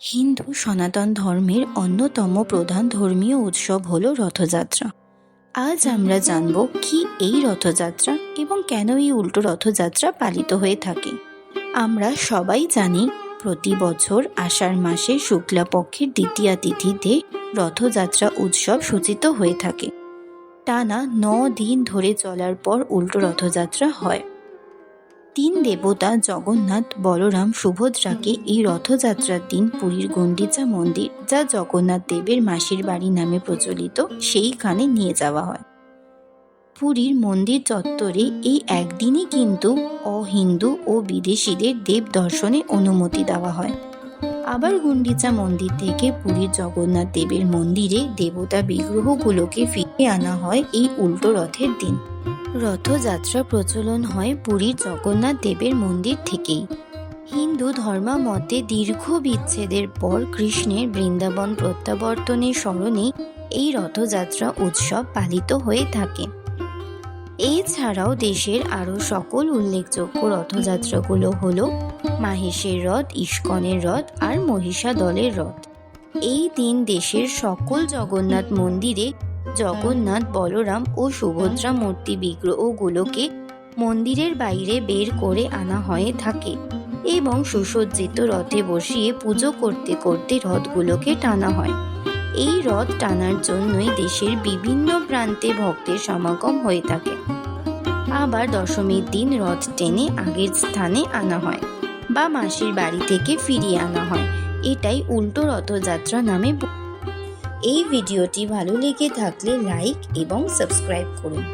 হিন্দু সনাতন ধর্মের অন্যতম প্রধান ধর্মীয় উৎসব হল রথযাত্রা। আজ আমরা জানব কি এই রথযাত্রা এবং কেন এই উল্টো রথযাত্রা পালিত হয়ে থাকে। আমরা সবাই জানি প্রতি বছর আষাঢ় মাসে শুক্লাপক্ষের দ্বিতীয়া তিথিতে রথযাত্রা উৎসব সূচিত হয়ে থাকে। টানা 9 দিন ধরে চলার পর উল্টো রথযাত্রা হয়। 3 দেবতা জগন্নাথ, বলরাম, সুভদ্রাকে এই রথযাত্রার দিন পুরীর গুন্ডিচা মন্দির, যা জগন্নাথ দেবের মাসির বাড়ি নামে প্রচলিত, সেইখানে নিয়ে যাওয়া হয়। পুরীর মন্দির চত্বরে এই একদিনই কিন্তু অহিন্দু ও বিদেশিদের দেব দর্শনে অনুমতি দেওয়া হয়। আবার গুন্ডিচা মন্দির থেকে পুরীর জগন্নাথ দেবের মন্দিরে দেবতা বিগ্রহগুলোকে ফিরিয়ে আনা হয় এই উল্টো রথের দিন। রথযাত্রা প্রচলন হয় পুরীর জগন্নাথ দেবের মন্দির থেকেই। হিন্দু ধর্মমতে দীর্ঘ বিচ্ছেদের পর কৃষ্ণের বৃন্দাবন প্রত্যাবর্তনের স্মরণে এই রথযাত্রা উৎসব পালিত হয়ে থাকে। এছাড়াও দেশের আরও সকল উল্লেখযোগ্য রথযাত্রাগুলো হলো মাহেশের রথ, ইস্কনের রথ আর মহিষাদলের রথ। এই দিন দেশের সকল জগন্নাথ মন্দিরে জগন্নাথ, বলরাম ও সুভদ্রা মূর্তি বিগ্রহগুলোকে মন্দিরের বাইরে বের করে আনা হয়ে থাকে এবং সুসজ্জিত রথে বসিয়ে পুজো করতে করতে রথগুলোকে টানা হয়। এই রথ টানার জন্যই দেশের বিভিন্ন প্রান্তে ভক্তের সমাগম হয়ে থাকে। আবার দশমীর দিন রথ টেনে আগের স্থানে আনা হয় বা মাসির বাড়ি থেকে ফিরিয়ে আনা হয়। এটাই উল্টো রথযাত্রা নামে। এই ভিডিওটি ভালো লেগে থাকলে লাইক এবং সাবস্ক্রাইব করুন।